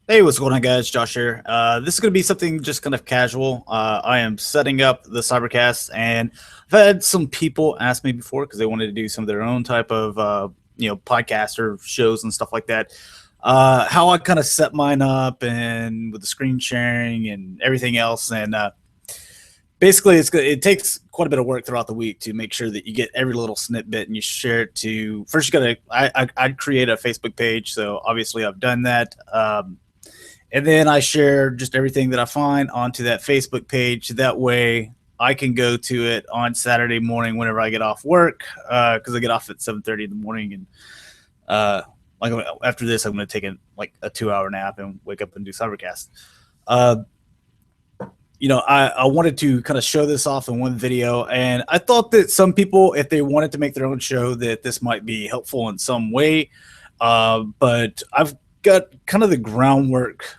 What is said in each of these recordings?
Hey, what's going on, guys? Josh here. This is going to be something just kind of casual. I am setting up the Cybercast, and I've had some people ask me before because they wanted to do some of their own type of, podcast or shows and stuff like that. How I kind of set mine up and with the screen sharing and everything else, and basically, it takes quite a bit of work throughout the week to make sure that you get every little snippet and you share it to. First, you got to. I'd create a Facebook page, so obviously I've done that. And then I share just everything that I find onto that Facebook page. That way I can go to it on Saturday morning whenever I get off work, because I get off at 7:30 in the morning. And like after this, I'm going to take a 2 hour nap and wake up and do Cybercast. Uh, I wanted to kind of show this off in one video, and I thought that some people, if they wanted to make their own show, that this might be helpful in some way. But I've got kind of the groundwork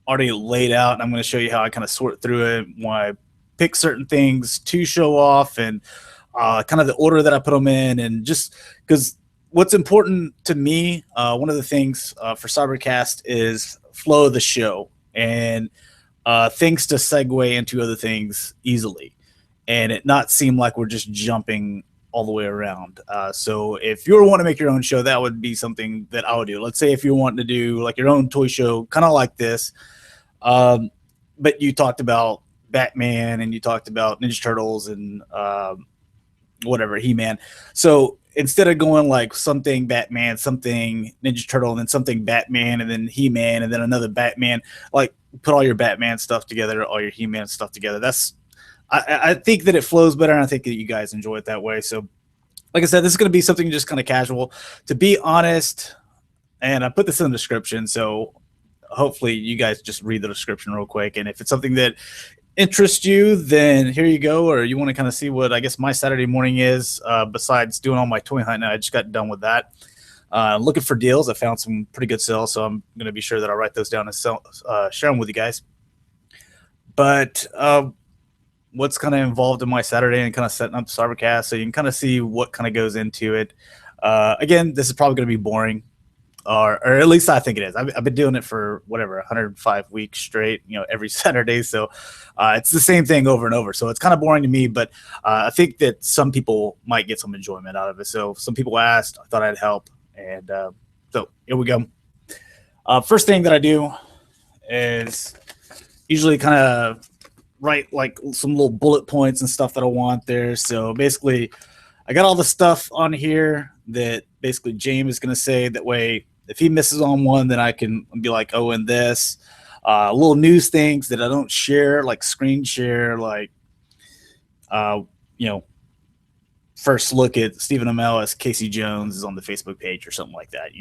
already laid out, and I'm going to show you how I kind of sort through it, why I pick certain things to show off, and kind of the order that I put them in, and just because what's important to me, one of the things for Cybercast is flow of the show and things to segue into other things easily, and it not seem like we're just jumping all the way around. So if you were wanting to make your own show, that would be something that I would do. Let's say if you're wanting to do like your own toy show, kind of like this, but you talked about Batman and you talked about Ninja Turtles and whatever, He-Man. So instead of going like something Batman, something Ninja Turtle, and then something Batman, and then He-Man, and then another Batman, like put all your Batman stuff together, all your He-Man stuff together. I think that it flows better, and I think that you guys enjoy it that way. So, like I said, this is going to be something just kind of casual. To be honest, and I put this in the description, so hopefully you guys just read the description real quick. And if it's something that interests you, then here you go. Or you want to kind of see what I guess my Saturday morning is, besides doing all my toy hunting. I just got done with that. Looking for deals. I found some pretty good sales, so I'm going to be sure that I write those down and share them with you guys. But what's kind of involved in my Saturday and kind of setting up the Cybercast, so you can kind of see what kind of goes into it. Again, this is probably going to be boring, or at least I think it is. I've been doing it for whatever 105 weeks straight, every Saturday. So it's the same thing over and over. So it's kind of boring to me, but I think that some people might get some enjoyment out of it. So some people asked, I thought I'd help, and so here we go. First thing that I do is usually kind of write like some little bullet points and stuff that I want there. So basically, I got all the stuff on here that basically Jaim is going to say. That way, if he misses on one, then I can be like, oh, and this. Little news things that I don't share, like screen share, like, uh, you know, first look at Stephen Amell as Casey Jones is on the Facebook page or something like that.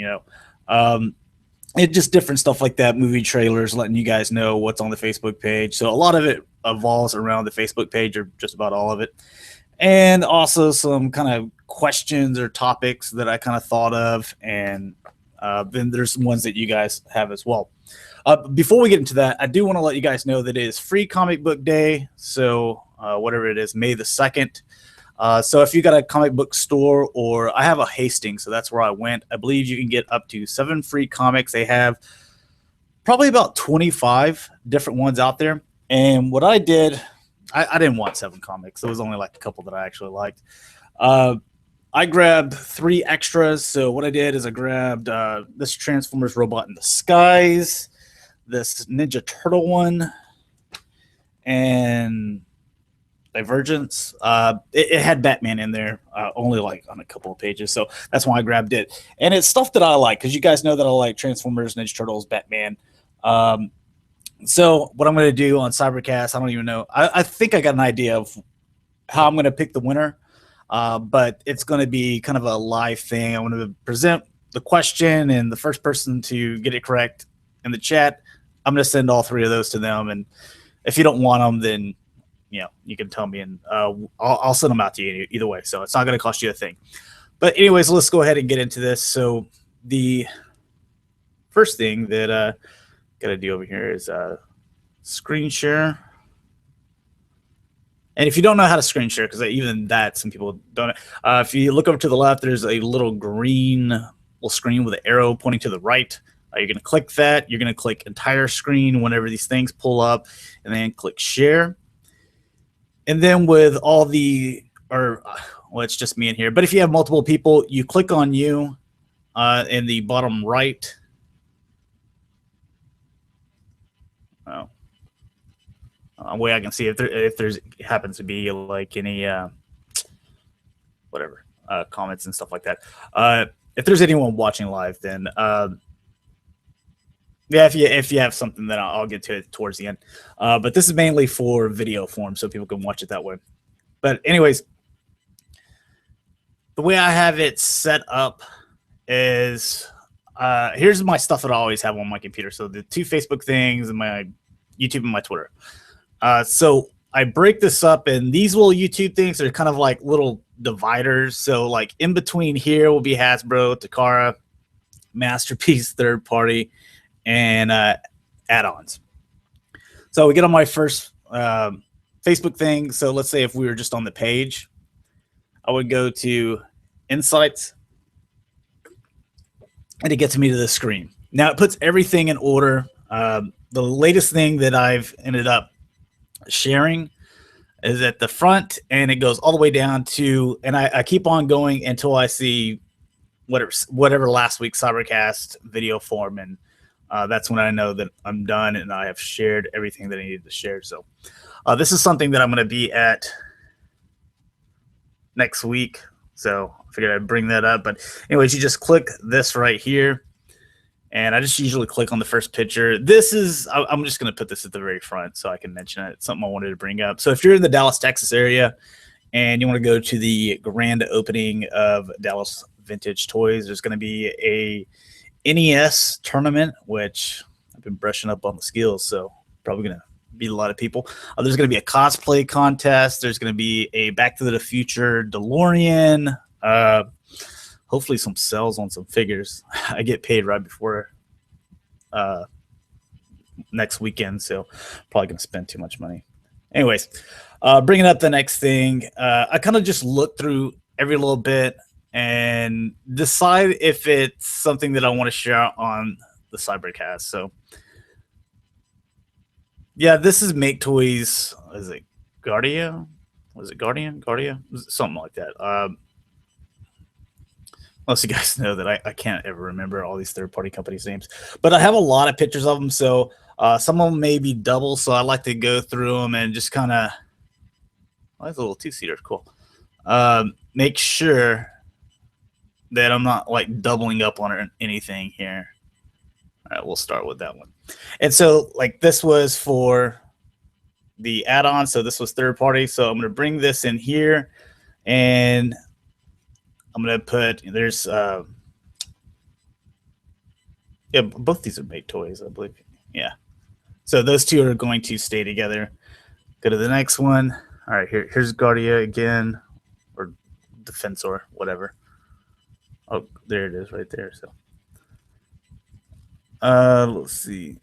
It just different stuff like that, movie trailers, letting you guys know what's on the Facebook page. So a lot of it evolves around the Facebook page, or just about all of it. And also some kind of questions or topics that I kind of thought of. And then there's some ones that you guys have as well. Before we get into that, I do want to let you guys know that it is Free Comic Book Day. So whatever it is, May the 2nd. So if you got a comic book store, or I have a Hastings, so that's where I went. I believe you can get up to 7 free comics. They have probably about 25 different ones out there. And what I did, I didn't want 7 comics. There was only like a couple that I actually liked. I grabbed 3 extras. So what I did is I grabbed this Transformers Robot in the Skies, this Ninja Turtle one, and Divergence. It had Batman in there, only like on a couple of pages, so that's why I grabbed it. And it's stuff that I like, because you guys know that I like Transformers, Ninja Turtles, Batman. So what I'm going to do on Cybercast, I don't even know. I think I got an idea of how I'm going to pick the winner, but it's going to be kind of a live thing. I'm going to present the question, and the first person to get it correct in the chat, I'm going to send all 3 of those to them. And if you don't want them, then you can tell me, and I'll send them out to you either way. So it's not going to cost you a thing. But anyways, let's go ahead and get into this. So the first thing that got to do over here is screen share. And if you don't know how to screen share, because even that, some people don't. If you look over to the left, there's a little green little screen with an arrow pointing to the right. You're going to click that. You're going to click entire screen whenever these things pull up, and then click share. And then with all the, or well, it's just me in here. But if you have multiple people, you click on you in the bottom right. Oh, way I can see if there's happens to be like any whatever comments and stuff like that. If there's anyone watching live, then yeah, if you have something, then I'll get to it towards the end. But this is mainly for video form, so people can watch it that way. But anyways, the way I have it set up is here's my stuff that I always have on my computer. So the 2 Facebook things and my YouTube and my Twitter. So I break this up, and these little YouTube things are kind of like little dividers. So like in between here will be Hasbro, Takara, Masterpiece, third party, and add-ons. So we get on my first Facebook thing. So let's say if we were just on the page, I would go to Insights, and it gets me to the screen. Now it puts everything in order. The latest thing that I've ended up sharing is at the front, and it goes all the way down to, and I keep on going until I see whatever last week's Cybercast video form, and that's when I know that I'm done and I have shared everything that I needed to share. So this is something that I'm going to be at next week. So I figured I'd bring that up. But anyways, you just click this right here. And I just usually click on the first picture. This is, I'm just going to put this at the very front so I can mention it. It's something I wanted to bring up. So if you're in the Dallas, Texas area and you want to go to the grand opening of Dallas Vintage Toys, there's going to be a NES tournament, which I've been brushing up on the skills. So probably going to beat a lot of people. There's going to be a cosplay contest. There's going to be a Back to the Future DeLorean. Hopefully some sales on some figures. I get paid right before next weekend, so probably going to spend too much money. Anyways, bringing up the next thing, I kind of just look through every little bit and decide if it's something that I want to share on the Cybercast. So yeah, this is Make Toys. Is it Guardia? Was it Guardian? Guardia? Something like that. Most of you guys know that I can't ever remember all these third-party companies' names. But I have a lot of pictures of them, so some of them may be double, so I like to go through them and just kind of... Oh, that's a little two-seater. Cool. Make sure that I'm not, like, doubling up on anything here. All right, we'll start with that one. And so, like, this was for the add-on, so this was third-party. So I'm going to bring this in here, and... I'm going to put, there's, yeah, both these are Make Toys, I believe. Yeah. So those two are going to stay together. Go to the next one. All right, here's Guardia again, or Defensor, whatever. Oh, there it is right there. So, let's see.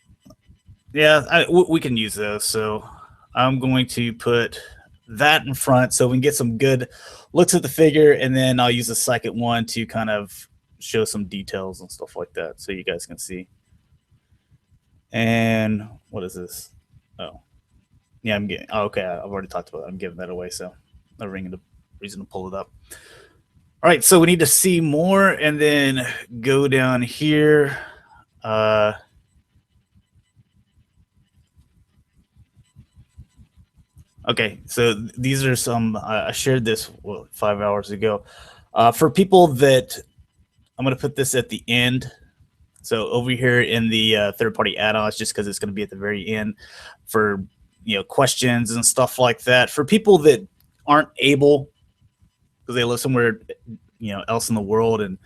Yeah, we can use those. So I'm going to put that in front so we can get some good looks at the figure, and then I'll use the second one to kind of show some details and stuff like that so you guys can see. And what is this? Oh, yeah, I'm getting, oh, okay, I've already talked about it. I'm giving that away, so no reason to pull it up. All right, so we need to see more, and then go down here. Okay, so these are some, I shared this 5 hours ago. For people that, I'm going to put this at the end. So over here in the third-party add-ons, just because it's going to be at the very end for, questions and stuff like that. For people that aren't able, because they live somewhere, else in the world, and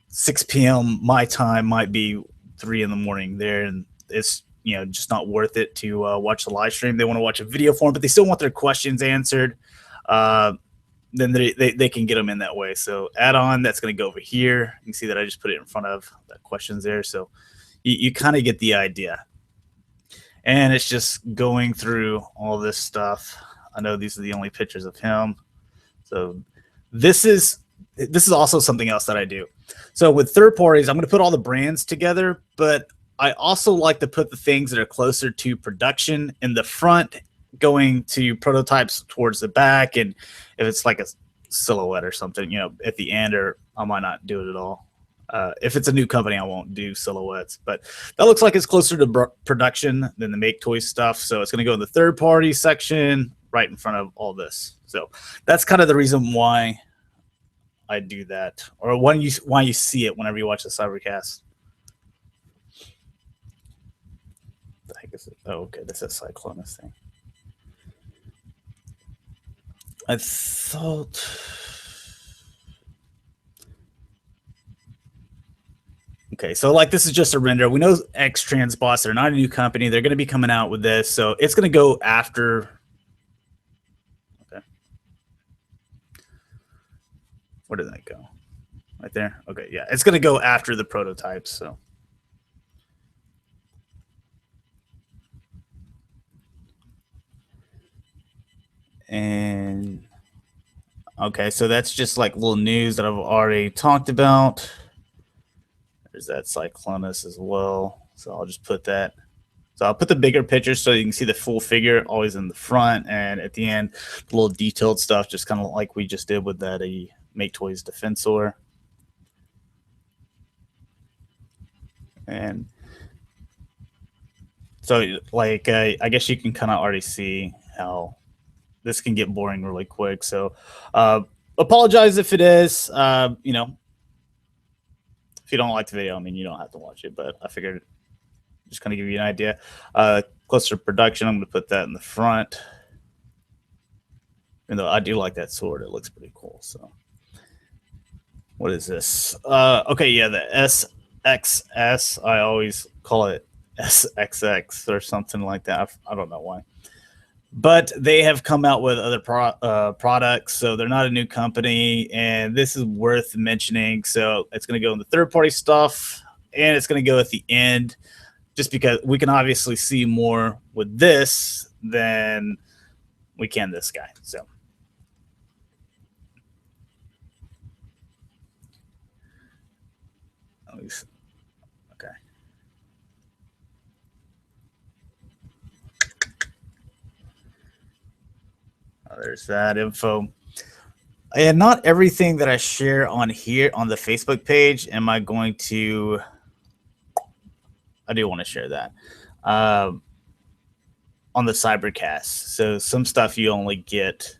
6 p.m. my time might be 3 in the morning there, and it's, just not worth it to watch the live stream. They want to watch a video form, but they still want their questions answered. Then they can get them in that way. So add on, that's going to go over here. You can see that I just put it in front of the questions there. So you kind of get the idea. And it's just going through all this stuff. I know these are the only pictures of him. So this is this is also something else that I do. So with third parties, I'm going to put all the brands together, but I also like to put the things that are closer to production in the front, going to prototypes towards the back, and if it's like a silhouette or something, at the end, or I might not do it at all. If it's a new company, I won't do silhouettes, but that looks like it's closer to production than the make toys stuff. So it's going to go in the third party section right in front of all this. So that's kind of the reason why I do that, or why you see it whenever you watch the Cybercast. The heck is it? Oh, okay, this is Cyclonus thing. I thought. Okay, so like this is just a render. We know X Transbots, they're not a new company. They're going to be coming out with this, so it's going to go after. Okay, where did that go? Right there. Okay, yeah, it's going to go after the prototypes. So. And okay, so that's just like little news that I've already talked about. There's that Cyclonus as well. So I'll just put that. So I'll put the bigger picture so you can see the full figure always in the front, and at the end, the little detailed stuff, just kind of like we just did with that Make Toys Defensor. And so, like, I guess you can kind of already see how this can get boring really quick. So apologize if it is. If you don't like the video, I mean, you don't have to watch it, but I figured just kind of give you an idea. Closer to production, I'm going to put that in the front. Even though I do like that sword, it looks pretty cool. So what is this? Okay, yeah, the SXS. I always call it SXX or something like that. I don't know why. But they have come out with other products, so they're not a new company, and this is worth mentioning. So it's going to go in the third-party stuff, and it's going to go at the end, just because we can obviously see more with this than we can this guy. So. Okay. There's that info. And not everything that I share on here on the Facebook page am I going to. I do want to share that on the Cybercast. So some stuff you only get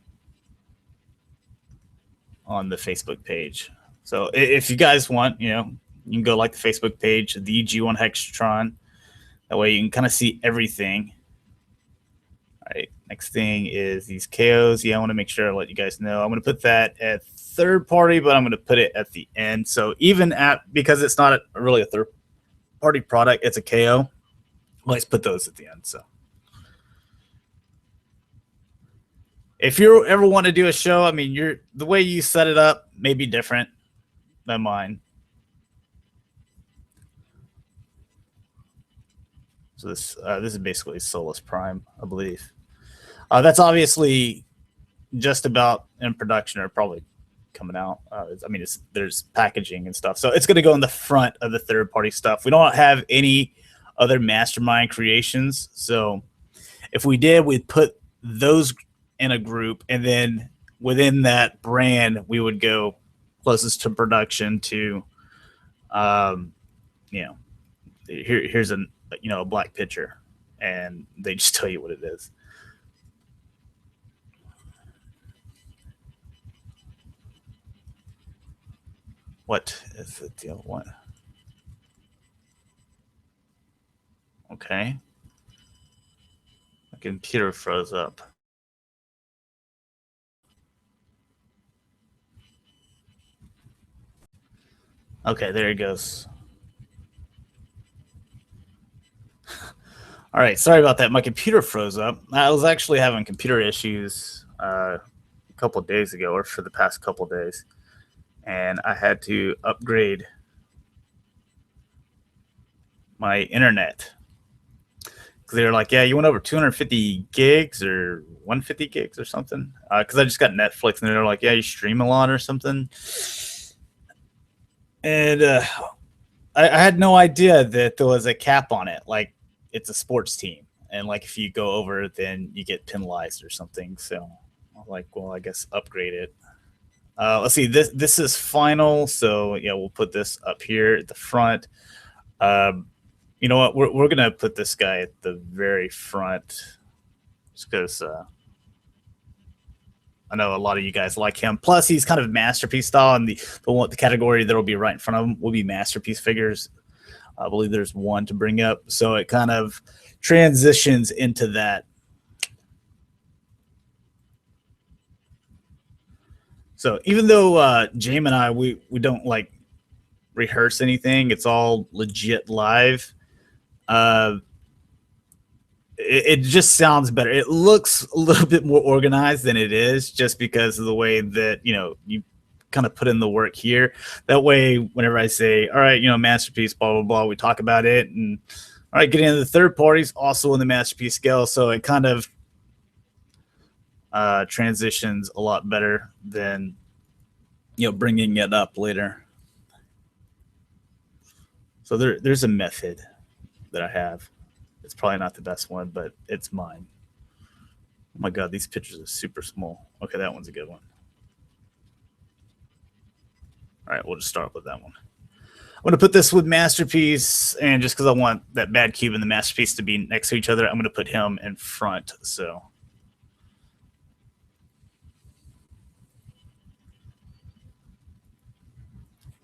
on the Facebook page. So if you guys want, you can go like the Facebook page, the G1 Hexatron. That way you can kind of see everything. All right. Next thing is these KOs. Yeah, I want to make sure I let you guys know. I'm going to put that at third party, but I'm going to put it at the end. So even because it's not really a third party product, it's a KO. Let's put those at the end. So if you ever want to do a show, I mean, the way you set it up may be different than mine. So this is basically Solus Prime, I believe. That's obviously just about in production or probably coming out. I mean, there's packaging and stuff. So it's going to go in the front of the third-party stuff. We don't have any other Mastermind creations. So if we did, we'd put those in a group, and then within that brand, we would go closest to production to, here's a black picture, and they just tell you what it is. What is the deal? What? Okay. My computer froze up. Okay, there it goes. All right, sorry about that. My computer froze up. I was actually having computer issues a couple of days ago, or for the past couple of days, and I had to upgrade my internet. Because they were like, yeah, you went over 250 gigs or 150 gigs or something. Because I just got Netflix, and they're like, yeah, you stream a lot or something. And I had no idea that there was a cap on it. Like it's a sports team, and like if you go over, then you get penalized or something. So I'm like, well, I guess upgrade it. Let's see. This is final, so yeah, we'll put this up here at the front. Um, you know what? We're gonna put this guy at the very front, just because I know a lot of you guys like him. Plus, he's kind of masterpiece style, and the category that will be right in front of him will be masterpiece figures. I believe there's one to bring up, so it kind of transitions into that. So even though Jaim and I we don't like rehearse anything, it's all legit live. Uh, it just sounds better. It looks a little bit more organized than it is, just because of the way that you kind of put in the work here. That way, whenever I say, "All right, masterpiece," blah blah blah, we talk about it, and all right, getting into the third parties also in the masterpiece scale, so it kind of transitions a lot better than bringing it up later. So there's a method that I have. It's probably not the best one, but it's mine. Oh my god, these pictures are super small. Okay, that one's a good one. All right, we'll just start with that one. I'm going to put this with Masterpiece, and just because I want that bad cube and the Masterpiece to be next to each other, I'm going to put him in front. So,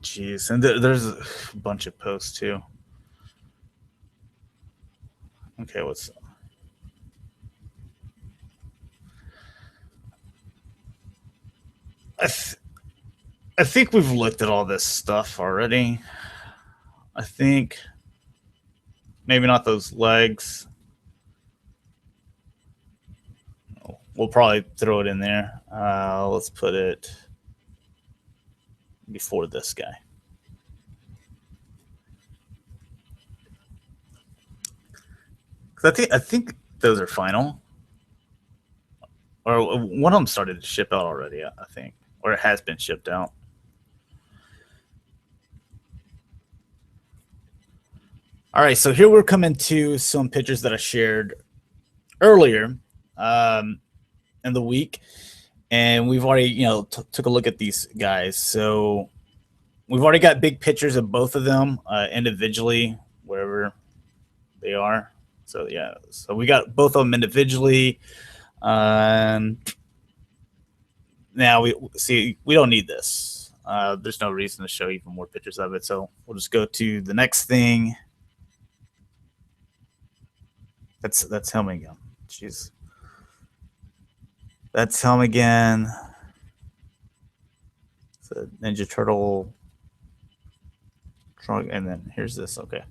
jeez, and there's a bunch of posts too. Okay, what's I, th- I think we've looked at all this stuff already. I think maybe not those legs. We'll probably throw it in there. Let's put it before this guy. I think those are final, or one of them started to ship out already. I think, or it has been shipped out. All right, so here we're coming to some pictures that I shared earlier um, in the week, and we've already took a look at these guys. So we've already got big pictures of both of them individually, wherever they are. So yeah, so we got both of them individually. Um, Now we don't need this. There's no reason to show even more pictures of it. So we'll just go to the next thing. That's him again. Jeez, that's him again. It's a Ninja Turtle. And then here's this. Okay,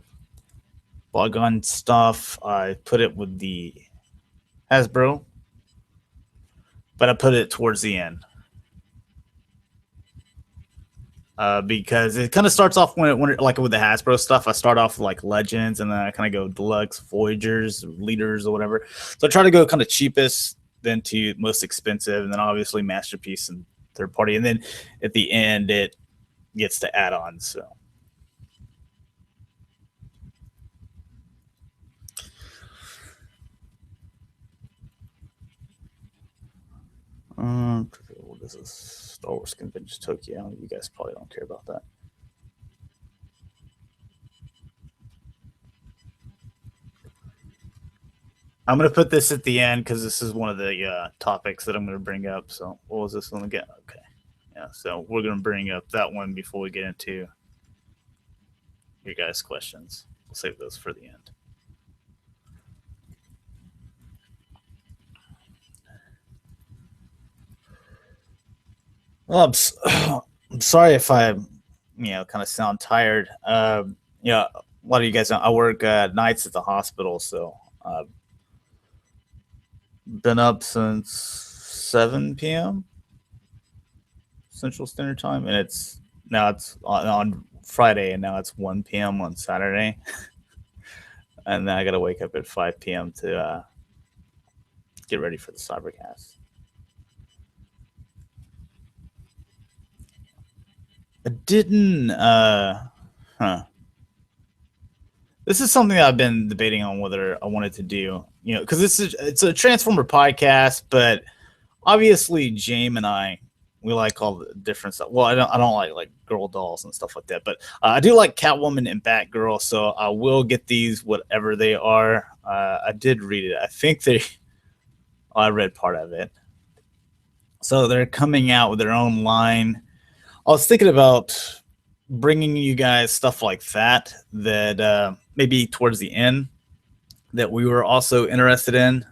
bug on stuff. I put it with the Hasbro, but I put it towards the end. Because it kind of starts off when like with the Hasbro stuff. I start off like Legends, and then I kind of go Deluxe, Voyagers, Leaders, or whatever. So I try to go kind of cheapest, then to most expensive, and then obviously Masterpiece and third party, and then at the end it gets to add-ons. So. This is Star Wars Convention Tokyo. You guys probably don't care about that. I'm going to put this at the end because this is one of the topics that I'm going to bring up. So, what was this one again? Okay. Yeah, so we're going to bring up that one before we get into your guys' questions. We'll save those for the end. Well, I'm sorry if I, kind of sound tired. A lot of you guys know I work nights at the hospital, so I've been up since 7 p.m. Central Standard Time, and it's on Friday, and now it's 1 p.m. on Saturday, and then I got to wake up at 5 p.m. to get ready for the Cybercast. I didn't. Huh. This is something that I've been debating on whether I wanted to do. You know, because it's a Transformer podcast, but obviously Jaim and I we like all the different stuff. Well, I don't like girl dolls and stuff like that, but I do like Catwoman and Batgirl, so I will get these whatever they are. I did read it. I think they. I read part of it. So they're coming out with their own line. I was thinking about bringing you guys stuff like that. That maybe towards the end that we were also interested in.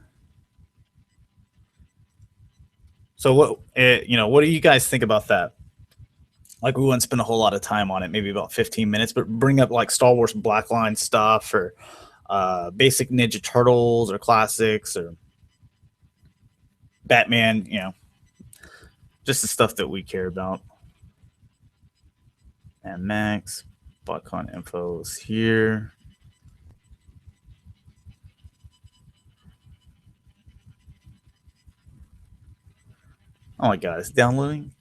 So what do you guys think about that? Like we wouldn't spend a whole lot of time on it, maybe about 15 minutes, but bring up like Star Wars Blackline stuff or basic Ninja Turtles or classics or Batman, just the stuff that we care about. And Max, BotCon info is here. Oh my god, it's downloading.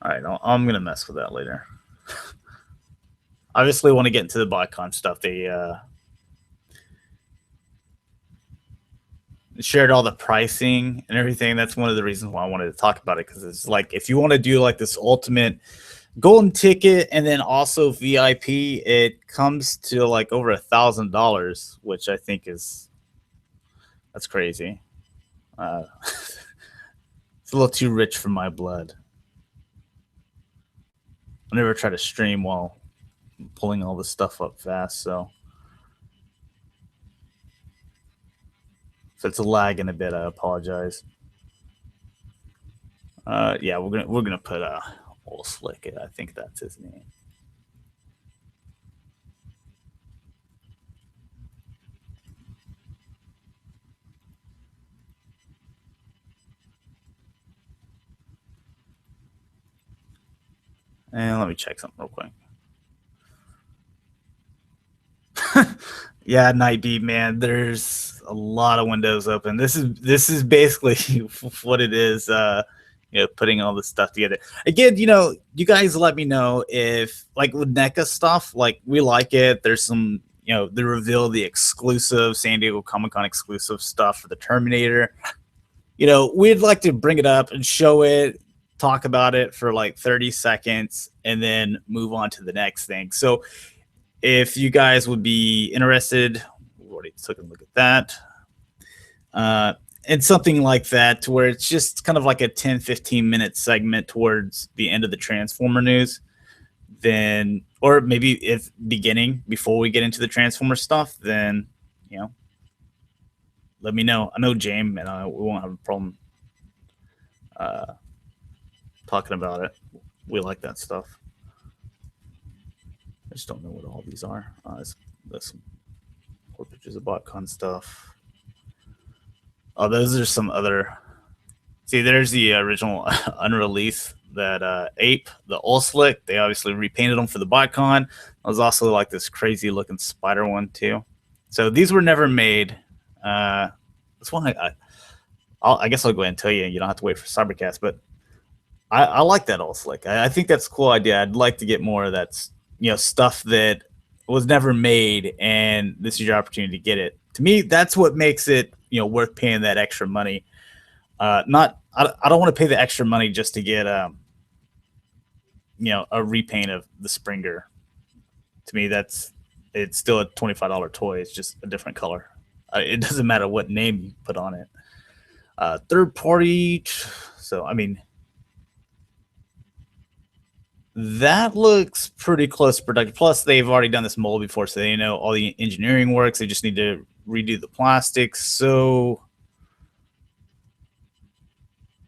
All right, I'm gonna mess with that later. Obviously, want to get into the BotCon stuff. They shared all the pricing and everything. That's one of the reasons why I wanted to talk about it because it's like if you want to do like this ultimate golden ticket and then also VIP, it comes to like over $1,000, which I think that's crazy. Uh, it's a little too rich for my blood. I never try to stream while pulling all this stuff up fast, so if it's lagging a bit, I apologize. Yeah, we're gonna put old slick. I think that's his name. And let me check something real quick. Yeah, Night Beat, man. There's a lot of windows open. This is basically what it is. Putting all this stuff together. Again, you guys let me know if like with NECA stuff, like we like it. There's some, they reveal the exclusive San Diego Comic Con exclusive stuff for the Terminator. We'd like to bring it up and show it, talk about it for like 30 seconds, and then move on to the next thing. So if you guys would be interested, we already took a look at that. And something like that to where it's just kind of like a 10-15 minute segment towards the end of the Transformer news. Then, or maybe if beginning before we get into the Transformer stuff, then, let me know. I know Jaim and I, we won't have a problem uh, talking about it. We like that stuff. I just don't know what all these are. There's some more pictures of BotCon stuff. Oh, those are some other. See, there's the original unreleased that ape, the Ulslick. They obviously repainted them for the BotCon. There's also like this crazy looking spider one too. So these were never made. This one, I guess I'll go ahead and tell you. You don't have to wait for Cybercast, but I like that Ulslick. I think that's a cool idea. I'd like to get more of that, stuff that was never made, and this is your opportunity to get it. To me, that's what makes it, worth paying that extra money. Not, I don't want to pay the extra money just to get, a repaint of the Springer. To me, it's still a $25 toy. It's just a different color. It doesn't matter what name you put on it. Third party. So, I mean, that looks pretty close to production. Plus, they've already done this mold before, so they know all the engineering works. They just need to redo the plastics. So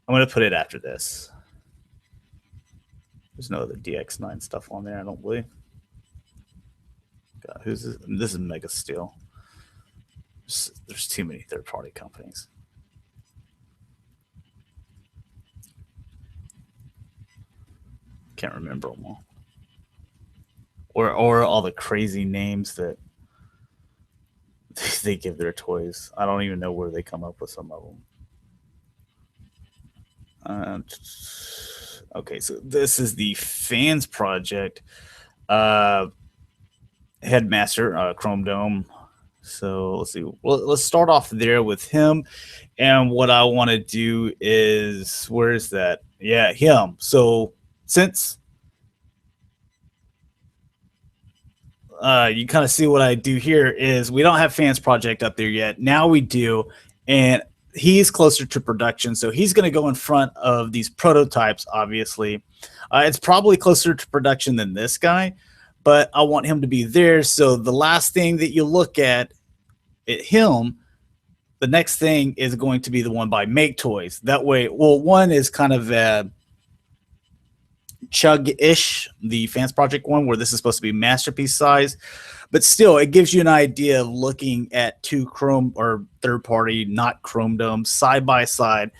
I'm going to put it after this. There's no other DX9 stuff on there, I don't believe. God, who's this? This is Mega Steel. There's too many third-party companies. Can't remember them all. Or all the crazy names that they give their toys. I don't even know where they come up with some of them. Uh, okay, so this is the fans project. Uh, Headmaster, Chrome Dome. So let's see. Well, let's start off there with him. And what I want to do is, where is that? Yeah, him. So since you kind of see what I do here is we don't have fans project up there yet. Now we do, and he's closer to production, so he's going to go in front of these prototypes. Obviously, it's probably closer to production than this guy, but I want him to be there. So the last thing that you look at him, the next thing is going to be the one by Make Toys. That way, well, one is kind of chug-ish, the fans project one, where this is supposed to be masterpiece size, but still it gives you an idea of looking at two chrome or third party not chrome domes side by side,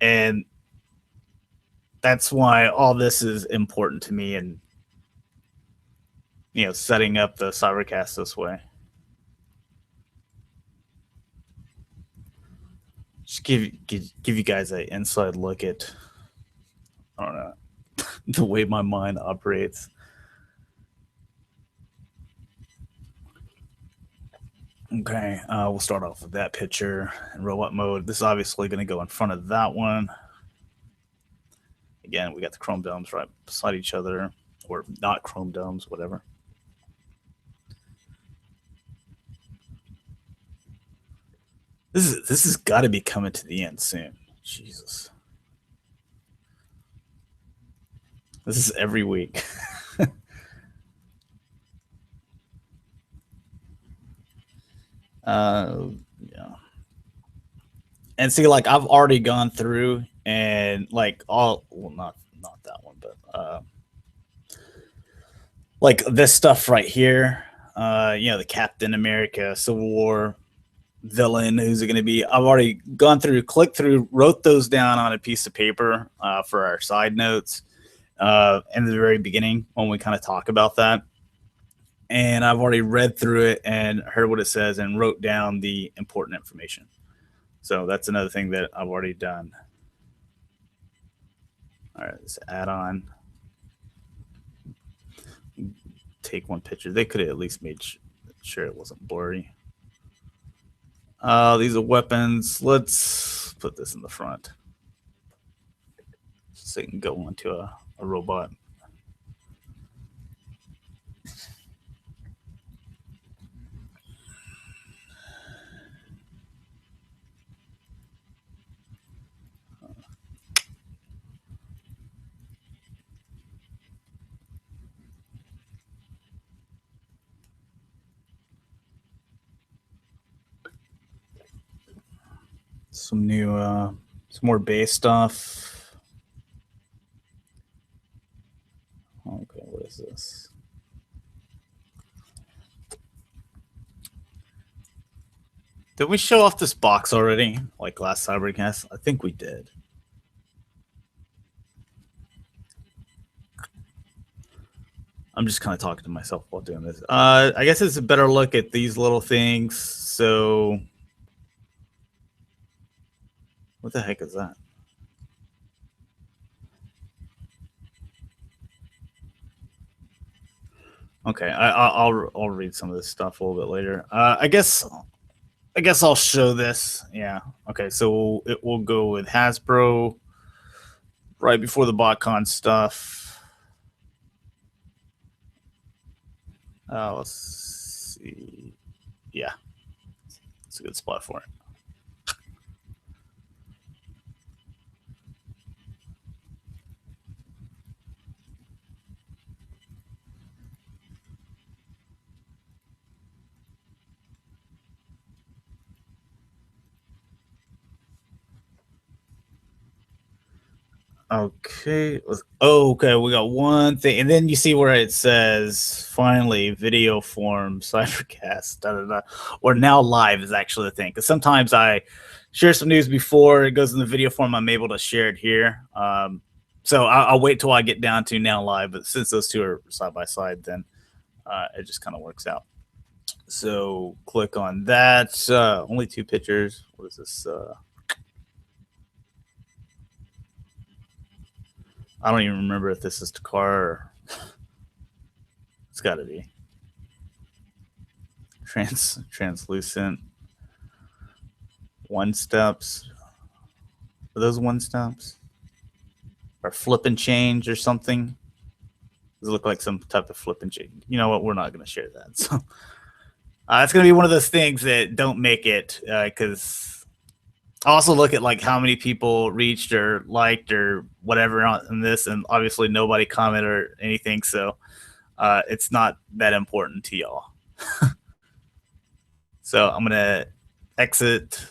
and that's why all this is important to me, and setting up the Cybercast this way. Just give you guys an inside look at, I don't know, the way my mind operates. Okay, we'll start off with that picture in robot mode. This is obviously going to go in front of that one. Again, we got the chrome domes right beside each other, or not chrome domes, whatever. This has got to be coming to the end soon. Jesus, this is every week. uh, yeah. And see, like I've already gone through and like all, well, not that one, but like this stuff right here. The Captain America Civil War villain, who's it going to be? I've already gone through, clicked through, wrote those down on a piece of paper for our side notes in the very beginning when we kind of talk about that. And I've already read through it and heard what it says and wrote down the important information. So that's another thing that I've already done. All right, let's add on. Take one picture. They could have at least made sure it wasn't blurry. These are weapons. Let's put this in the front so it can go onto a robot. Some new, some more base stuff. Okay, what is this? Did we show off this box already? Like last Cybercast? I think we did. I'm just kind of talking to myself while doing this. I guess it's a better look at these little things. So, what the heck is that? Okay, I'll read some of this stuff a little bit later. I guess I'll show this. Yeah. Okay, so it will go with Hasbro right before the BotCon stuff. Let's see. Yeah, it's a good spot for it. Okay. Oh, okay. We got one thing, and then you see where it says finally video form Cybercast, da, da, da. Or now live is actually the thing. Because sometimes I share some news before it goes in the video form. I'm able to share it here. So I'll wait till I get down to now live. But since those two are side by side, then it just kind of works out. So click on that. Only two pictures. What is this? I don't even remember if this is Takar or it's got to be translucent one steps. Are those one steps? Or flip and change or something? Does it look like some type of flip and change? You know what? We're not going to share that. So it's going to be one of those things that don't make it because I also look at like how many people reached or liked or whatever on this, and obviously nobody commented or anything. So it's not that important to y'all. So I'm going to exit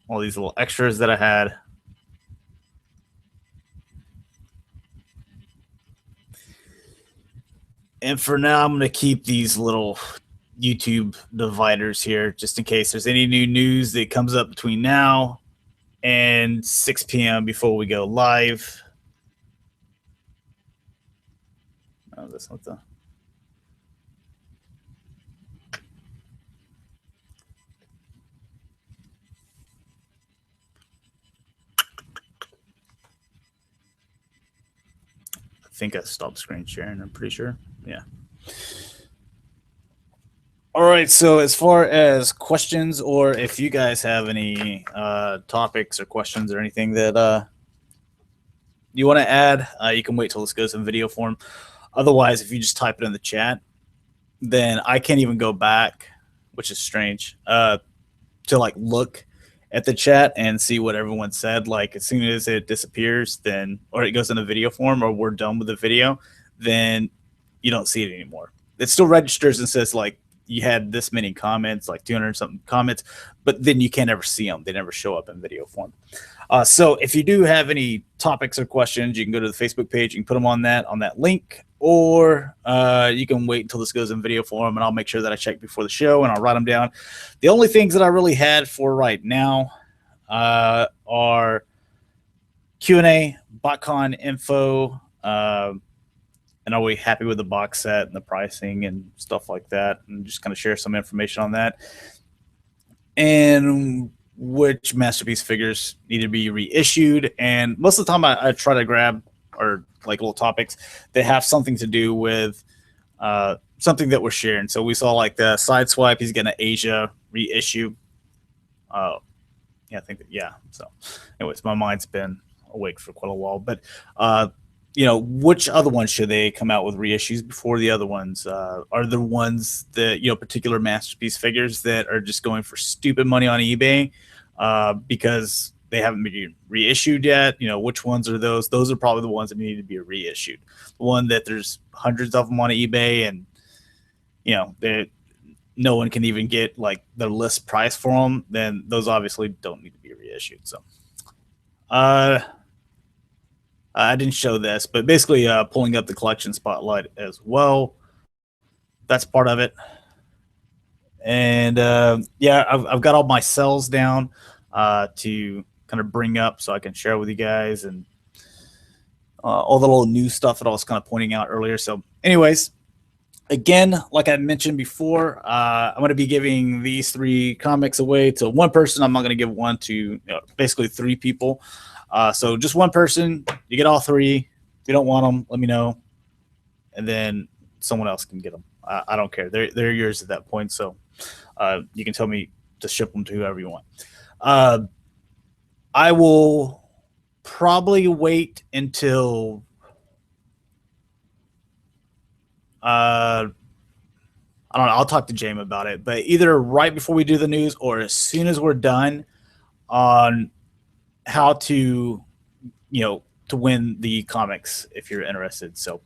all these little extras that I had. And for now, I'm going to keep these little YouTube dividers here just in case there's any new news that comes up between now and 6 p.m. before we go live. Oh, that's not the. I think I stopped screen sharing. I'm pretty sure. Yeah. All right. So as far as questions, or if you guys have any topics or questions or anything that you want to add, you can wait till this goes in video form. Otherwise, if you just type it in the chat, then I can't even go back, which is strange, to like look at the chat and see what everyone said. Like as soon as it disappears, then or it goes in a video form, or we're done with the video, then you don't see it anymore. It still registers and says like you had this many comments, like 200 something comments, but then you can't ever see them. They never show up in video form. So if you do have any topics or questions, you can go to the Facebook page. You can put them on that link, or you can wait until this goes in video form, and I'll make sure that I check before the show and I'll write them down. The only things that I really had for right now are Q&A, BotCon info, and are we happy with the box set and the pricing and stuff like that, and just kind of share some information on that. And which Masterpiece figures need to be reissued. And most of the time I try to grab or like little topics that have something to do with something that we're sharing. So we saw like the Sideswipe, he's getting an Asia reissue. Yeah, I think that, yeah. So anyways, my mind's been awake for quite a while, but which other ones should they come out with reissues before the other ones? Are there ones that, particular Masterpiece figures that are just going for stupid money on eBay because they haven't been reissued yet? Which ones are those? Those are probably the ones that need to be reissued. The one that there's hundreds of them on eBay and, no one can even get like the list price for them, then those obviously don't need to be reissued. So, I didn't show this, but basically pulling up the collection spotlight as well. That's part of it. And I've got all my cells down to kind of bring up so I can share with you guys and all the little new stuff that I was kind of pointing out earlier. So anyways, again, like I mentioned before, I'm going to be giving these 3 comics away to one person. I'm not going to give one to basically 3 people. So just one person, you get all 3. If you don't want them, let me know, and then someone else can get them. I don't care. They're yours at that point. So you can tell me to ship them to whoever you want. I will probably wait until I don't know. I'll talk to Jaim about it, but either right before we do the news or as soon as we're done on how to win the comics if you're interested. So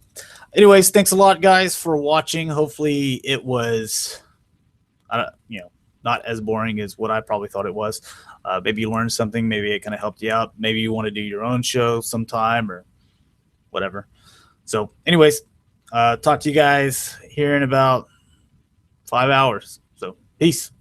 anyways, thanks a lot guys for watching. Hopefully it was not as boring as what I probably thought it was. Maybe you learned something, maybe it kind of helped you out, maybe you want to do your own show sometime or whatever. So anyways, talk to you guys here in about 5 hours. So peace.